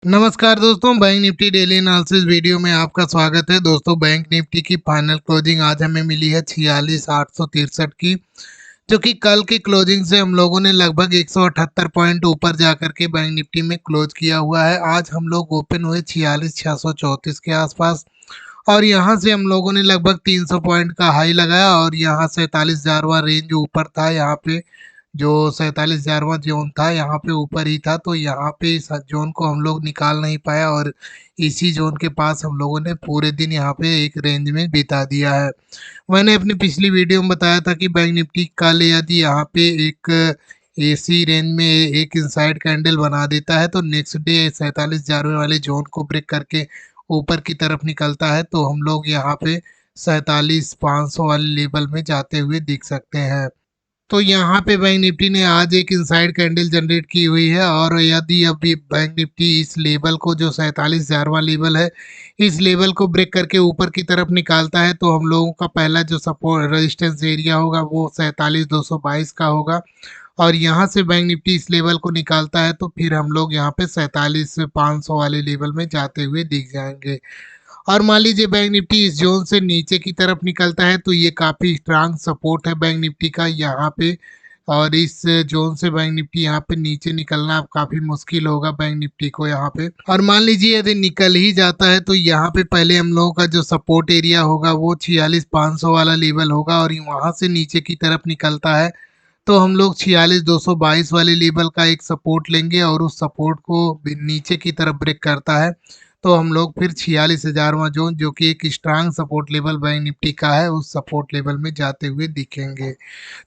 नमस्कार दोस्तों, bank Nifty daily analysis video में आपका स्वागत है। दोस्तों, बैंक निफ्टी की फाइनल क्लोजिंग आज हमें मिली है 46,863 की, जो कि कल की क्लोजिंग से हम लोगों ने लगभग 178 पॉइंट ऊपर जाकर के बैंक निफ्टी में क्लोज किया हुआ है। आज हम लोग ओपन हुए 46,634 के आसपास और यहाँ से हम लोगों ने लगभग 300 पॉइंट का हाई लगाया और यहाँ 47,000वां रेंज ऊपर था। यहाँ पे जो 47,000वां जोन था यहाँ पे ऊपर ही था, तो यहाँ पे इस जोन को हम लोग निकाल नहीं पाया और इसी जोन के पास हम लोगों ने पूरे दिन यहाँ पे एक रेंज में बिता दिया है। मैंने अपनी पिछली वीडियो में बताया था कि बैंक निफ्टी कल यदि यहाँ पे एक एसी रेंज में एक इनसाइड कैंडल बना देता है तो नेक्स्ट डे 47,000 वाले जोन को ब्रेक करके ऊपर की तरफ निकलता है, तो हम लोग यहाँ पे 47,500 वाले लेवल में जाते हुए दिख सकते हैं। तो यहाँ पे बैंक निफ्टी ने आज एक इनसाइड कैंडल जनरेट की हुई है और यदि अभी बैंक निफ्टी इस लेवल को, जो 47,000वां लेवल है, इस लेवल को ब्रेक करके ऊपर की तरफ निकालता है तो हम लोगों का पहला जो सपोर्ट रेजिस्टेंस एरिया होगा वो 47,222 का होगा और यहाँ से बैंक निफ्टी इस लेवल को निकालता है तो फिर हम लोग यहाँ पे 47,500 वाले लेवल में जाते हुए दिख जाएंगे। और मान लीजिए बैंक निफ्टी इस जोन से नीचे की तरफ निकलता है तो ये काफ़ी स्ट्रांग सपोर्ट है बैंक निफ्टी का यहाँ पे। और इस जोन से बैंक निफ्टी यहाँ पे नीचे निकलना अब काफ़ी मुश्किल होगा बैंक निफ्टी को यहाँ पे। और मान लीजिए यदि निकल ही जाता है तो यहाँ पे पहले हम लोगों का जो सपोर्ट एरिया होगा वो 46,500 वाला लेवल होगा और वहाँ से नीचे की तरफ निकलता है तो हम लोग 46,222 वाले लेवल का एक सपोर्ट लेंगे और उस सपोर्ट को नीचे की तरफ ब्रेक करता है तो हम लोग फिर 46,000वां जोन, जो कि एक strong support level bank Nifty का है, उस सपोर्ट लेवल में जाते हुए दिखेंगे।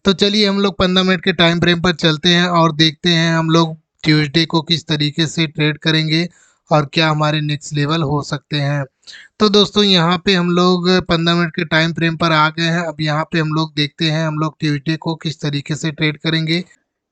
तो चलिए हम लोग 15 मिनट के टाइम फ्रेम पर चलते हैं और देखते हैं हम लोग ट्यूसडे को किस तरीके से ट्रेड करेंगे और क्या हमारे नेक्स्ट लेवल हो सकते हैं। तो दोस्तों, यहाँ पे हम लोग 15 मिनट के टाइम फ्रेम पर आ गए हैं। अब यहाँ पे हम लोग देखते हैं हम लोग ट्यूसडे को किस तरीके से ट्रेड करेंगे।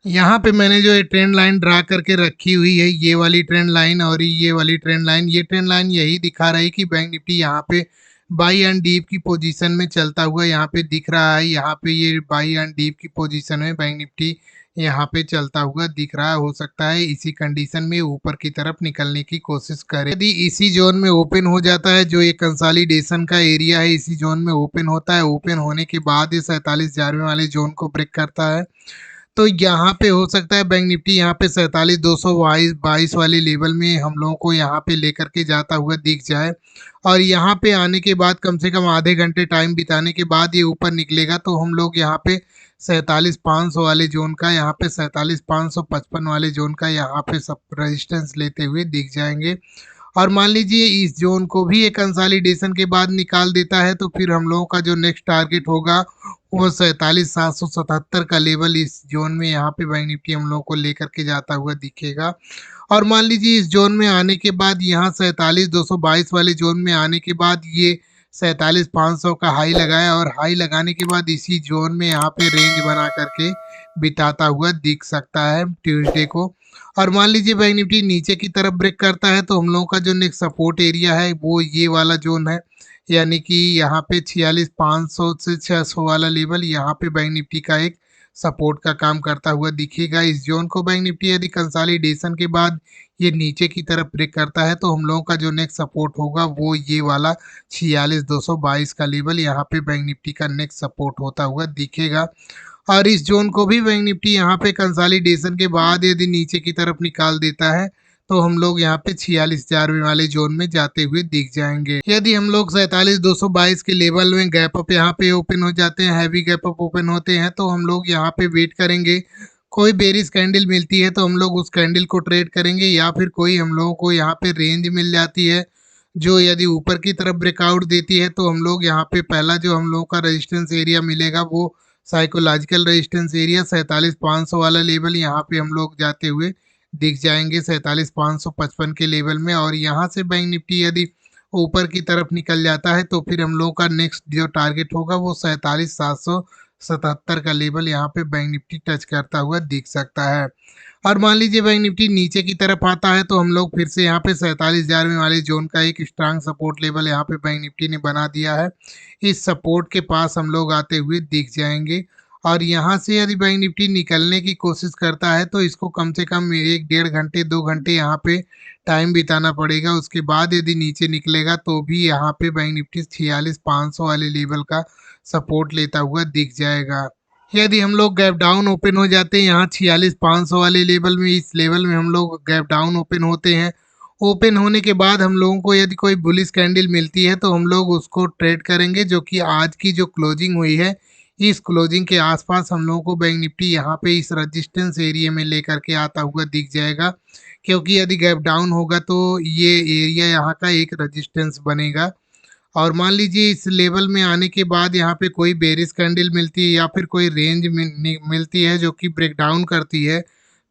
यहाँ पे मैंने जो ट्रेंड लाइन ड्रा करके रखी हुई है, ये वाली ट्रेंड लाइन और ये वाली ट्रेंड लाइन, ये ट्रेंड लाइन यही दिखा रही है कि बैंक निफ्टी यहाँ पे बाई एंड डीप की पोजीशन में चलता हुआ यहाँ पे दिख रहा है। यहाँ पे ये बाई एंड डीप की पोजीशन में बैंक निफ्टी यहाँ पे चलता हुआ दिख रहा है। हो सकता है इसी कंडीशन में ऊपर की तरफ निकलने की कोशिश करे। यदि इसी जोन में ओपन हो जाता है, जो ये कंसोलिडेशन का एरिया है, इसी जोन में ओपन होता है, ओपन होने के बाद ये 47,000 वाले जोन को ब्रेक करता है तो यहाँ पे हो सकता है बैंक निफ्टी यहाँ पे 47,222 वाले लेवल में हम लोगों को यहाँ पे लेकर के जाता हुआ दिख जाए और यहाँ पे आने के बाद कम से कम आधे घंटे टाइम बिताने के बाद ये ऊपर निकलेगा तो हम लोग यहाँ पे 47,500 वाले जोन का, यहाँ पे 47,555 वाले जोन का यहाँ पे सब रेजिस्टेंस लेते हुए दिख जाएंगे। और मान लीजिए इस जोन को भी एक कंसोलिडेशन के बाद निकाल देता है तो फिर हम लोगों का जो नेक्स्ट टारगेट होगा वो 47,777 का लेवल इस जोन में यहाँ पे बैंक निफ्टी हम लोगों को लेकर के जाता हुआ दिखेगा। और मान लीजिए इस जोन में आने के बाद यहाँ 47,222 वाले जोन में आने के बाद ये 47,500 का हाई लगाया और हाई लगाने के बाद इसी जोन में यहाँ पे रेंज बना करके बिताता हुआ दिख सकता है ट्यूसडे को। और मान लीजिए बैंक निफ्टी नीचे की तरफ ब्रेक करता है तो हम लोगों का जो नेक्स्ट सपोर्ट एरिया है वो ये वाला जोन है, यानी कि यहाँ पे 46,500 से 600 वाला लेवल यहाँ पे बैंक निफ्टी का एक सपोर्ट का काम करता हुआ दिखेगा। इस जोन को बैंक निफ्टी यदि कंसोलिडेशन के बाद ये नीचे की तरफ ब्रेक करता है तो हम लोगों का जो नेक्स्ट सपोर्ट होगा वो ये वाला 46,222 का लेवल यहाँ पे बैंक निफ्टी का नेक्स्ट सपोर्ट होता हुआ दिखेगा। और इस जोन को भी बैंक निफ्टी यहाँ पे कंसोलिडेशन के बाद यदि नीचे की तरफ निकाल देता है तो हम लोग यहाँ पे 46,000 वाले जोन में जाते हुए दिख जाएंगे। यदि हम लोग 47,222 के लेवल में गैप अप यहाँ पे ओपन हो जाते हैं, हैवी गैप अप ओपन होते हैं, तो हम लोग यहाँ पे वेट करेंगे। कोई बेरिश कैंडल मिलती है तो हम लोग उस कैंडल को ट्रेड करेंगे या फिर कोई हम लोगों को यहाँ पे रेंज मिल जाती है जो यदि ऊपर की तरफ ब्रेकआउट देती है तो हम लोग यहाँ पे पहला जो हम लोगों का रेजिस्टेंस एरिया मिलेगा वो साइकोलॉजिकल रेजिस्टेंस एरिया 47,500 वाला लेवल यहाँ पे हम लोग जाते हुए दिख जाएंगे 47,555 के लेवल में। और यहाँ से बैंक निफ्टी यदि ऊपर की तरफ निकल जाता है तो फिर हम लोगों का नेक्स्ट जो टारगेट होगा वो 47,777 का लेवल यहाँ पे बैंक निफ्टी टच करता हुआ दिख सकता है। और मान लीजिए बैंक निफ्टी नीचे की तरफ आता है तो हम लोग फिर से यहाँ पे 47,000 वाले जोन का एक स्ट्रांग सपोर्ट लेवल यहाँ पे बैंक निफ्टी ने बना दिया है। इस सपोर्ट के पास हम लोग आते हुए दिख जाएंगे और यहाँ से यदि बैंक निफ्टी निकलने की कोशिश करता है तो इसको कम से कम 1 डेढ़ घंटे 2 घंटे यहाँ पे टाइम बिताना पड़ेगा। उसके बाद यदि नीचे निकलेगा तो भी यहाँ पे बैंक निफ्टी 46,500 वाले लेवल का सपोर्ट लेता हुआ दिख जाएगा। यदि हम लोग गैप डाउन ओपन हो जाते हैं यहाँ 46,500 वाले लेवल में, इस लेवल में हम लोग गैप डाउन ओपन होते हैं। ओपन होने के बाद हम लोगों को यदि कोई बुलिश कैंडल मिलती है तो हम लोग उसको ट्रेड करेंगे, जो कि आज की जो क्लोजिंग हुई है इस क्लोजिंग के आसपास हम लोगों को बैंक निफ्टी यहाँ पे इस रजिस्टेंस एरिया में लेकर के आता हुआ दिख जाएगा। क्योंकि यदि गैप डाउन होगा तो ये एरिया यहाँ का एक रजिस्टेंस बनेगा। और मान लीजिए इस लेवल में आने के बाद यहाँ पे कोई बेरिश कैंडल मिलती है या फिर कोई रेंज मिलती है जो कि ब्रेक डाउन करती है,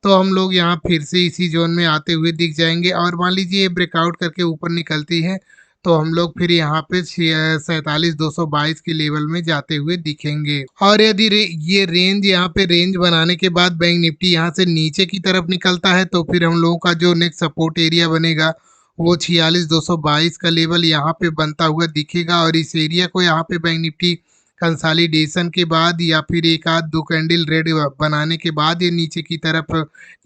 तो हम लोग यहाँ फिर से इसी जोन में आते हुए दिख जाएंगे। और मान लीजिए ये ब्रेकआउट करके ऊपर निकलती है तो हम लोग फिर यहाँ पे 47,222 के लेवल में जाते हुए दिखेंगे। और यदि ये रेंज यहाँ पे रेंज बनाने के बाद बैंक निफ्टी यहाँ से नीचे की तरफ निकलता है तो फिर हम लोगों का जो नेक्स्ट सपोर्ट एरिया बनेगा वो 46,222 का लेवल यहाँ पे बनता हुआ दिखेगा। और इस एरिया को यहाँ पे बैंक निफ्टी कंसोलिडेशन के बाद या फिर एक आध दो कैंडल रेड बनाने के बाद ये नीचे की तरफ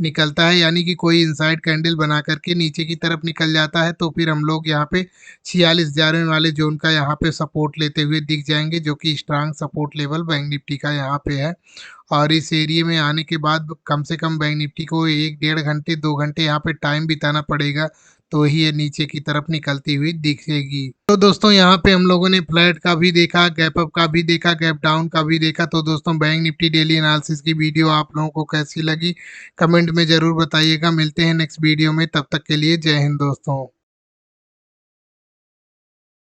निकलता है, यानी कि कोई इनसाइड कैंडल बना करके नीचे की तरफ निकल जाता है, तो फिर हम लोग यहाँ पे 46,000 वाले जोन का यहाँ पे सपोर्ट लेते हुए दिख जाएंगे, जो कि strong support level bank Nifty का यहाँ पे है। और इस एरिया में आने के बाद कम से कम बैंक निफ्टी को 1 डेढ़ घंटे 2 घंटे यहाँ पे टाइम बिताना पड़ेगा, तो ही ये नीचे की तरफ निकलती हुई दिखेगी। तो दोस्तों यहाँ पे हम लोगों ने फ्लैट का भी देखा, गैप अप का भी देखा, गैप डाउन का भी देखा। तो दोस्तों बैंक निफ्टी डेली एनालिसिस की वीडियो आप लोगों को कैसी लगी कमेंट में ज़रूर बताइएगा। मिलते हैं नेक्स्ट वीडियो में, तब तक के लिए जय हिंद दोस्तों।